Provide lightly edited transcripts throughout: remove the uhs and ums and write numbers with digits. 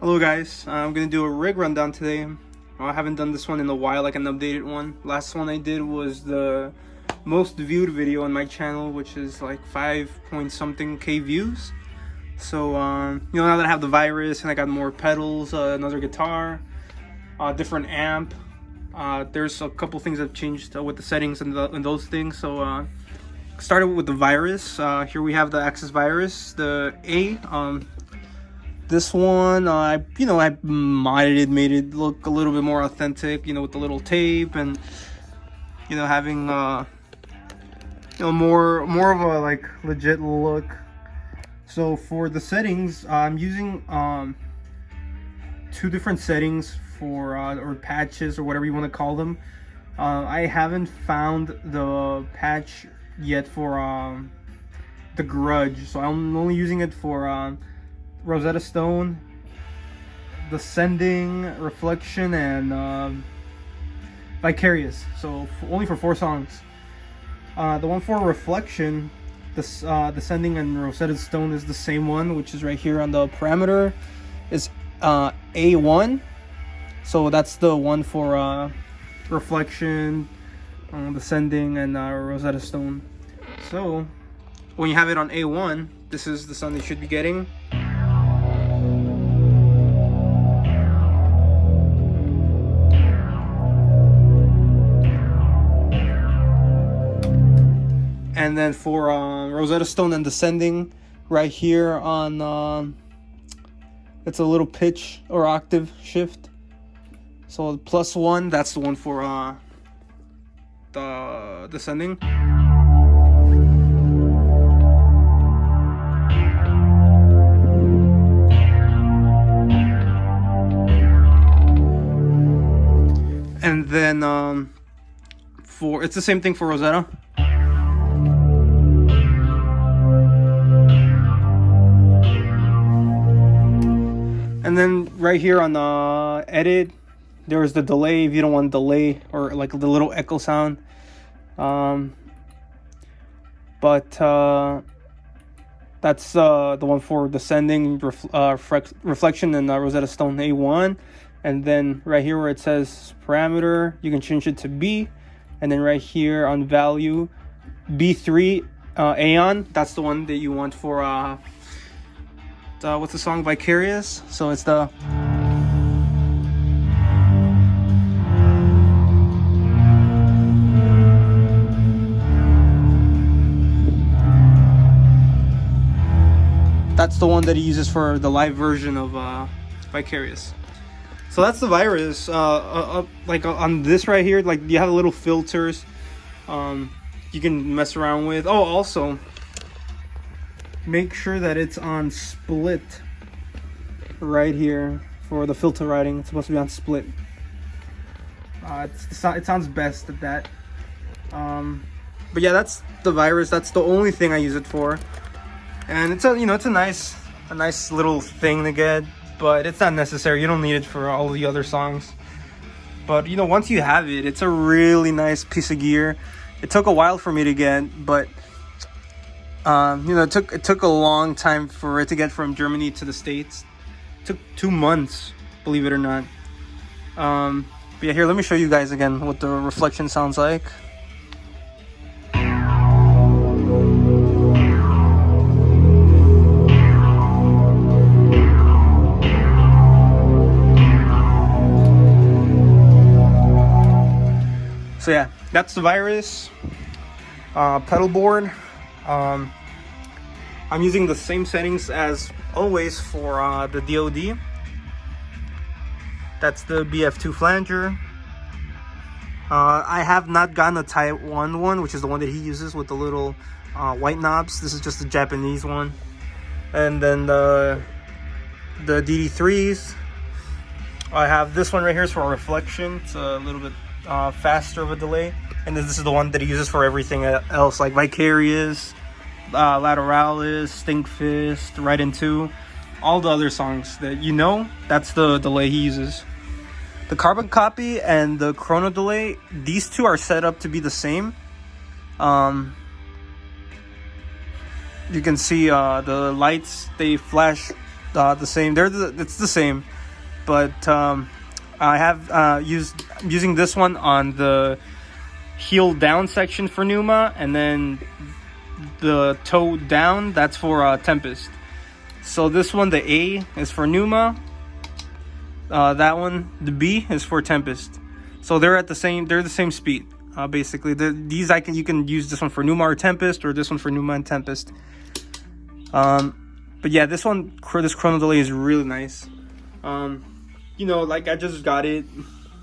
Hello guys, I'm gonna do a rig rundown today. I haven't done this one in a while, like an updated one. Last one I did was the most viewed video on my channel, which is like 5 point something K views. So now that I have the Virus and I got more pedals, another guitar, different amp, there's a couple things that have changed with the settings and those things. So started with the Virus. Here we have the Access Virus, the A. This one, I modded it, made it look a little bit more authentic, with the little tape and, having, more of a like legit look. So for the settings, I'm using 2 different settings for, or patches or whatever you want to call them. I haven't found the patch yet for the Grudge, so I'm only using it for Rosetta Stone, Descending, Reflection, and Vicarious. So only for 4 songs. The one for Reflection, Descending and Rosetta Stone is the same one, which is right here on the parameter. Is A1. So that's the one for Reflection, Descending, and Rosetta Stone. So when you have it on A1, this is the sound you should be getting. And then for Rosetta Stone and Descending, right here on it's a little pitch or octave shift. So +1, that's the one for the Descending. And then it's the same thing for Rosetta. And then right here on the edit, there's the delay if you don't want delay or like the little echo sound. But that's the one for Descending, Reflection, and Rosetta Stone A1. And then right here where it says parameter, you can change it to B. And then right here on value, B3 Aeon, that's the one that you want for what's the song, Vicarious. So it's the that's the one that he uses for the live version of Vicarious. So that's the Virus. Like on this right here, like you have little filters you can mess around with. Oh, also make sure that it's on split right here for the filter writing. It's supposed to be on split. It sounds best at that. But yeah, that's the Virus. That's the only thing I use it for, and it's a nice little thing to get, but it's not necessary. You don't need it for all the other songs. But once you have it, it's a really nice piece of gear. It took a while for me to get, but it took a long time for it to get from Germany to the States. It took 2 months, believe it or not. But yeah, here, let me show you guys again what the Reflection sounds like. So yeah, that's the Virus. Pedalboard. I'm using the same settings as always for the DOD. That's the BF2 flanger. I have not gotten a Taiwan one, which is the one that he uses with the little white knobs. This is just the Japanese one. And then the DD3s. I have this one right here is for Reflection. It's a little bit faster of a delay. And then this is the one that he uses for everything else, like Vicarious, Lateralis, Stinkfist, Right Into, all the other songs that that's the delay he uses. The Carbon Copy and the Chrono Delay, these two are set up to be the same. You can see the lights, they flash the same. It's the same, but I have using this one on the heel down section for Numa, and then the toe down, that's for Tempest. So this one, the A, is for Numa. That one, the B, is for Tempest. So they're the same speed. Basically, you can use this one for Numa or Tempest, or this one for Numa and Tempest. But yeah, this chrono delay is really nice. You know, like, I just got it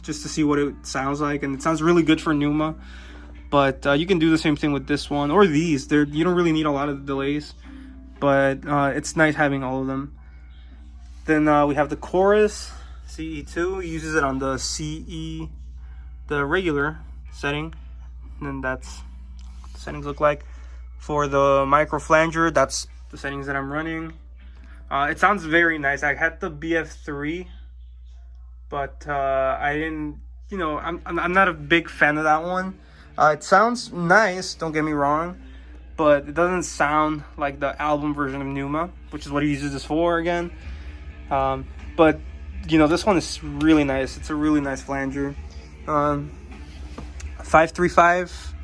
just to see what it sounds like, and it sounds really good for Numa. But you can do the same thing with this one or these. You don't really need a lot of delays, but it's nice having all of them. Then we have the chorus CE2. He uses it on the CE, the regular setting, and then that's what the settings look like. For the micro flanger, that's the settings that I'm running. It sounds very nice. I had the BF3, but I didn't, you know, I'm not a big fan of that one. It sounds nice, don't get me wrong, but it doesn't sound like the album version of Numa, which is what he uses this for again. But you know, this one is really nice. It's a really nice flanger. 535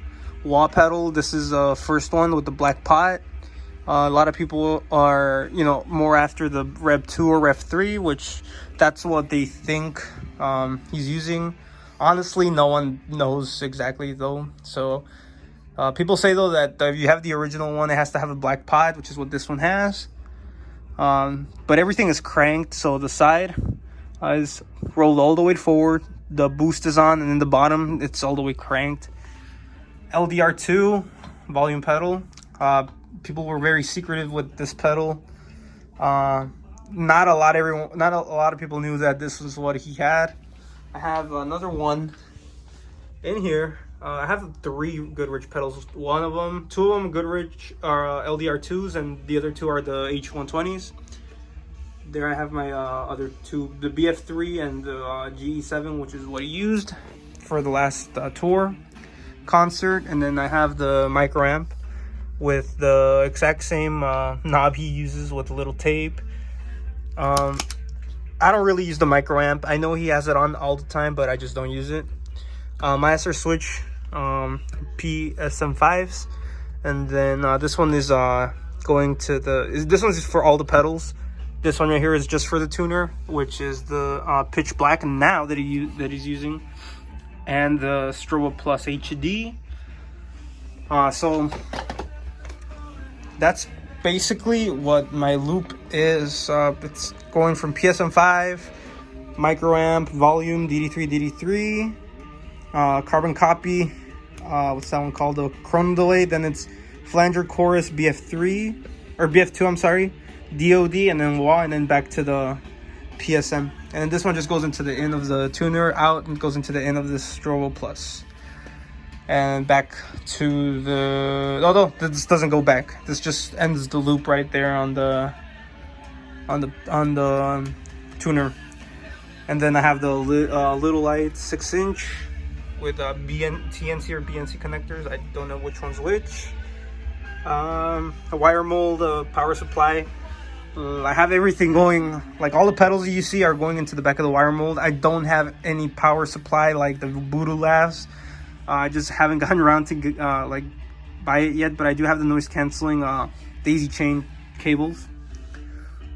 wah pedal. This is the first one with the black pot. A lot of people are, you know, more after the Rev 2 or Rev 3, which that's what they think he's using. Honestly, no one knows exactly though. So people say though that if you have the original one, it has to have a black pot, which is what this one has. But everything is cranked, so the side is rolled all the way forward. The boost is on, and then the bottom, it's all the way cranked. LDR2 volume pedal. People were very secretive with this pedal. Not a lot of people knew that this was what he had. I have another one in here. I have 3 Goodrich pedals. Two of them Goodrich are LDR2s, and the other 2 are the H120s. There I have my other 2, the BF3 and the GE7, which is what he used for the last tour concert. And then I have the micro amp with the exact same knob he uses with a little tape. I don't really use the micro amp. I know he has it on all the time, but I just don't use it. Master switch PSM5s, and then this one is going to this one's for all the pedals. This one right here is just for the tuner, which is the pitch black now that he's using, and the Strobo Plus HD. So that's basically what my loop is. It's going from PSM5, micro amp, volume, DD3, carbon copy, what's that one called, the chrono delay. Then it's flanger, chorus, BF3 or BF2, I'm sorry, DOD, and then wah, and then back to the PSM. And this one just goes into the end of the tuner, out, and goes into the end of the Strobo Plus, and back to the, although this doesn't go back, this just ends the loop right there on the tuner. And then I have the little light 6-inch with TNC or BNC connectors. I don't know which one's which. A wire mold, power supply. I have everything going, like all the pedals you see are going into the back of the wire mold. I don't have any power supply like the Voodoo Labs. I just haven't gotten around to like buy it yet, but I do have the noise canceling daisy chain cables.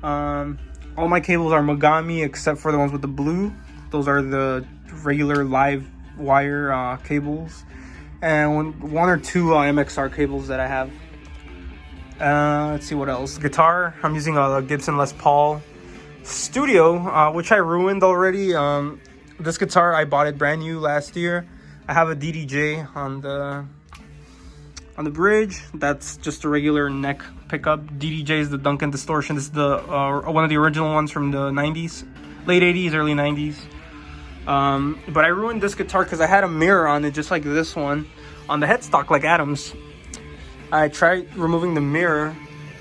All my cables are Mogami except for the ones with the blue. Those are the regular live wire cables, and one or two MXR cables that I have. Let's see what else. Guitar, I'm using a Gibson Les Paul Studio, which I ruined already. This guitar, I bought it brand new last year. I have a DDJ on the bridge. That's just a regular neck pickup. DDJ is the Duncan Distortion. This is the one of the original ones from the 90s, late 80s, early 90s. But I ruined this guitar because I had a mirror on it, just like this one, on the headstock, like Adam's. I tried removing the mirror,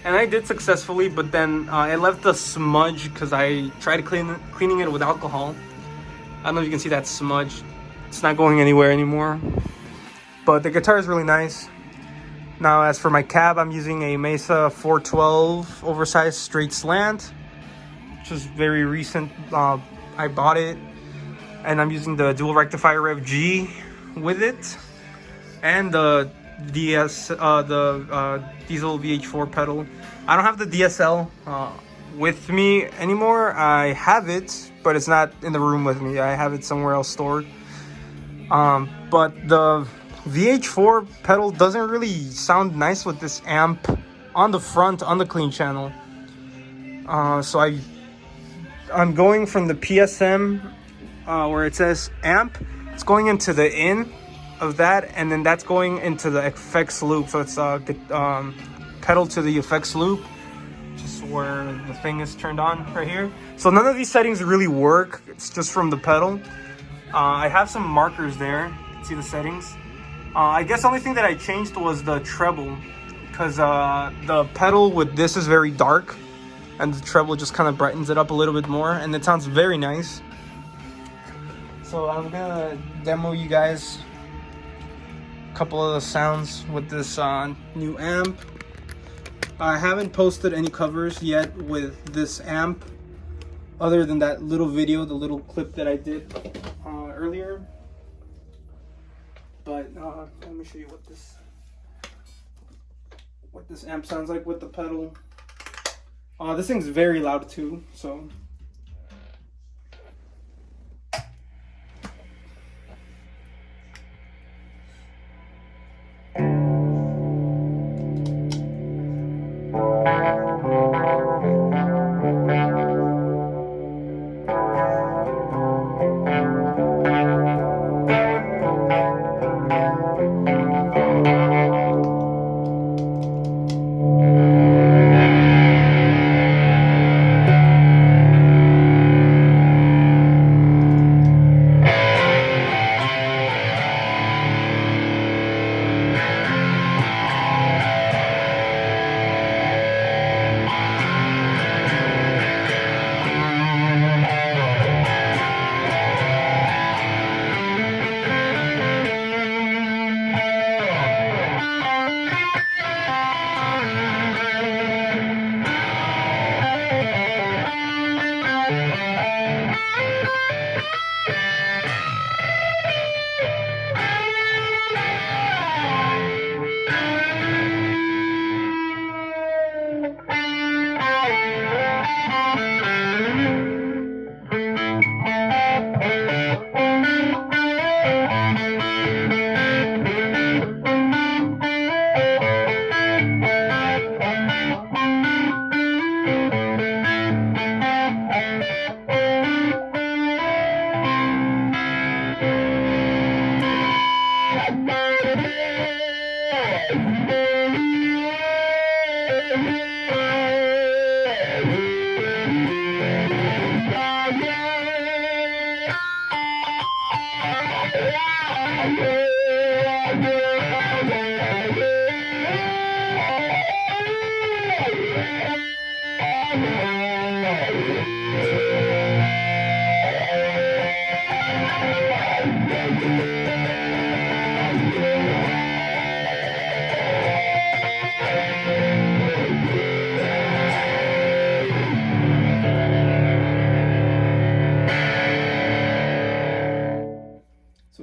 and I did successfully, but then it left a smudge because I tried cleaning it with alcohol. I don't know if you can see that smudge. It's not going anywhere anymore. But the guitar is really nice. Now, as for my cab, I'm using a Mesa 412 oversized straight slant. which is very recent. I bought it, and I'm using the dual rectifier Rev G with it, and the diesel VH4 pedal. I don't have the DSL with me anymore. I have it, but it's not in the room with me. I have it somewhere else stored. But the VH4 pedal doesn't really sound nice with this amp on the front on the clean channel. So I'm going from the PSM where it says amp. It's going into the in of that, and then that's going into the effects loop. So it's pedal to the effects loop, just where the thing is turned on right here. So none of these settings really work. It's just from the pedal. I have some markers there. You can see the settings. I guess the only thing that I changed was the treble, because the pedal with this is very dark, and the treble just kind of brightens it up a little bit more, and it sounds very nice. So I'm gonna demo you guys a couple of the sounds with this new amp. I haven't posted any covers yet with this amp, other than that little video, the little clip that I did earlier. But let me show you what this amp sounds like with the pedal. This thing's very loud too, so.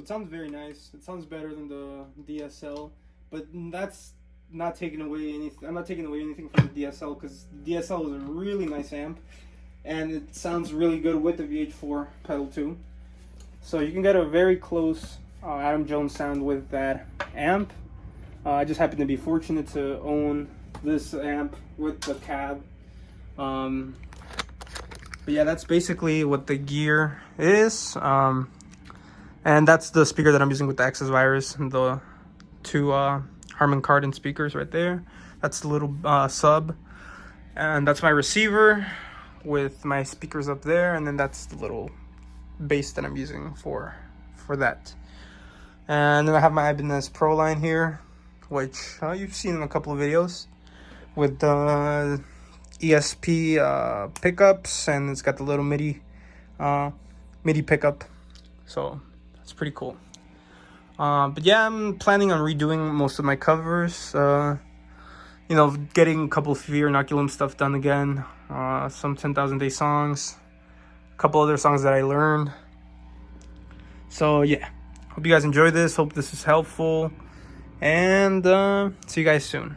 So it sounds very nice. It sounds better than the DSL, but that's not taking away anything. I'm not taking away anything from the DSL, because the DSL is a really nice amp, and it sounds really good with the VH4 pedal too. So you can get a very close Adam Jones sound with that amp. I just happen to be fortunate to own this amp with the cab. But yeah, that's basically what the gear is. And that's the speaker that I'm using with the Access Virus, and the two Harman Kardon speakers right there. That's the little sub, and that's my receiver with my speakers up there, and then that's the little bass that I'm using for that. And then I have my Ibanez Pro line here, which you've seen in a couple of videos, with the ESP pickups, and it's got the little MIDI pickup. So it's pretty cool. But yeah, I'm planning on redoing most of my covers. you know, getting a couple of Fear Inoculum stuff done again. Some 10,000 Day songs. A couple other songs that I learned. So yeah, hope you guys enjoy this. Hope this is helpful. And see you guys soon.